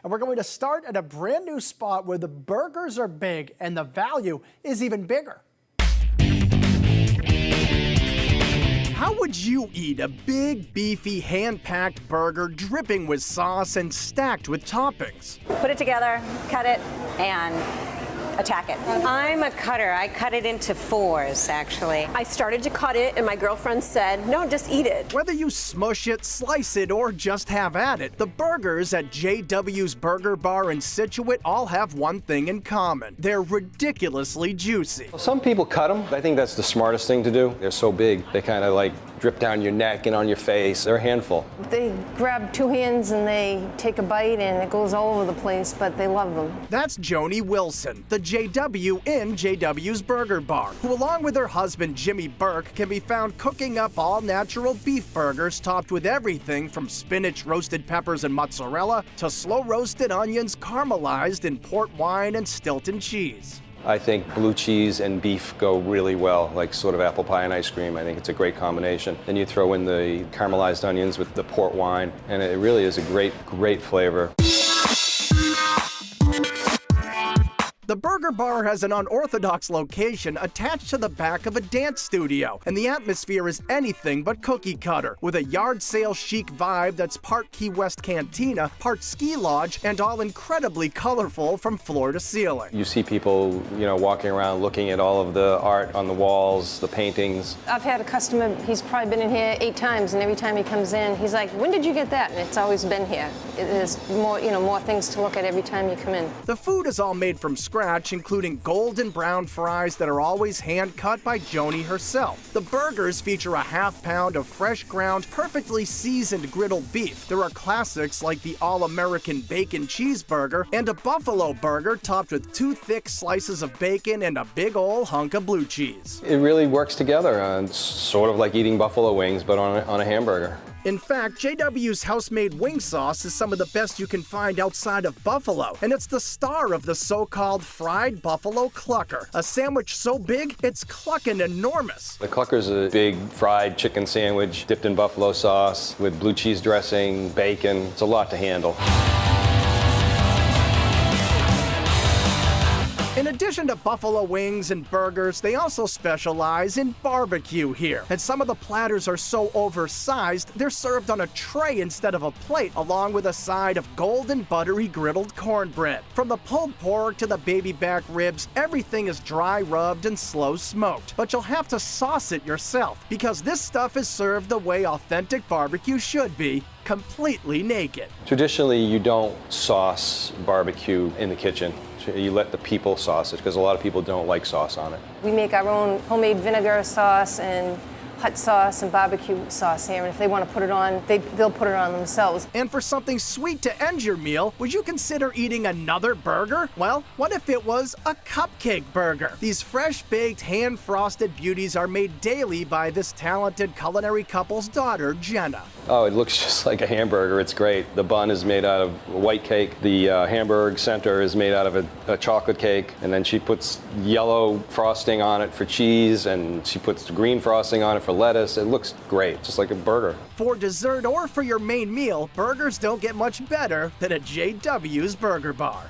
And we're going to start at a brand new spot where the burgers are big and the value is even bigger. How would you eat a big, beefy, hand-packed burger dripping with sauce and stacked with toppings? Put it together, cut it, and attack it. I'm a cutter. I cut it into fours, actually. I started to cut it, and my girlfriend said, no, just eat it. Whether you smush it, slice it, or just have at it, the burgers at jW's Burger Bar in Scituate all have one thing in common. They're ridiculously juicy. Some people cut them. I think that's the smartest thing to do. They're so big, they kind of like drip down your neck and on your face. They're a handful. They grab two hands and they take a bite and it goes all over the place, but they love them. That's Joni Wilson, the jW in jW's Burger Bar, who along with her husband Jimmy Burke can be found cooking up all-natural beef burgers topped with everything from spinach, roasted peppers, and mozzarella to slow-roasted onions caramelized in port wine and Stilton cheese. I think blue cheese and beef go really well, like sort of apple pie and ice cream. I think it's a great combination. Then you throw in the caramelized onions with the port wine, and it really is a great, great flavor. The Burger Bar has an unorthodox location attached to the back of a dance studio, and the atmosphere is anything but cookie cutter, with a yard sale chic vibe that's part Key West cantina, part ski lodge, and all incredibly colorful from floor to ceiling. You see people, walking around looking at all of the art on the walls, the paintings. I've had a customer, he's probably been in here 8 times, and every time he comes in, he's like, when did you get that? And it's always been here. There's more, more things to look at every time you come in. The food is all made from scratch, including golden brown fries that are always hand-cut by Joni herself. The burgers feature a half-pound of fresh ground, perfectly seasoned griddled beef. There are classics like the all-American bacon cheeseburger and a buffalo burger topped with 2 thick slices of bacon and a big ol' hunk of blue cheese. It really works together, sort of like eating buffalo wings, but on a hamburger. In fact, jW's house-made wing sauce is some of the best you can find outside of Buffalo, and it's the star of the so-called fried buffalo clucker, a sandwich so big it's clucking enormous. The clucker's a big fried chicken sandwich dipped in buffalo sauce with blue cheese dressing, bacon. It's a lot to handle. In addition to buffalo wings and burgers, they also specialize in barbecue here. And some of the platters are so oversized, they're served on a tray instead of a plate, along with a side of golden buttery griddled cornbread. From the pulled pork to the baby back ribs, everything is dry rubbed and slow smoked. But you'll have to sauce it yourself, because this stuff is served the way authentic barbecue should be, completely naked. Traditionally, you don't sauce barbecue in the kitchen. You let the people sauce it, because a lot of people don't like sauce on it. We make our own homemade vinegar sauce and hot sauce and barbecue sauce here, and if they want to put it on, they'll put it on themselves. And for something sweet to end your meal, would you consider eating another burger? Well, what if it was a cupcake burger? These fresh-baked, hand-frosted beauties are made daily by this talented culinary couple's daughter, Jenna. Oh, it looks just like a hamburger. It's great. The bun is made out of white cake. The hamburger center is made out of a chocolate cake. And then she puts yellow frosting on it for cheese, and she puts green frosting on it for lettuce. It looks great, just like a burger. For dessert or for your main meal, burgers don't get much better than at jW's Burger Bar.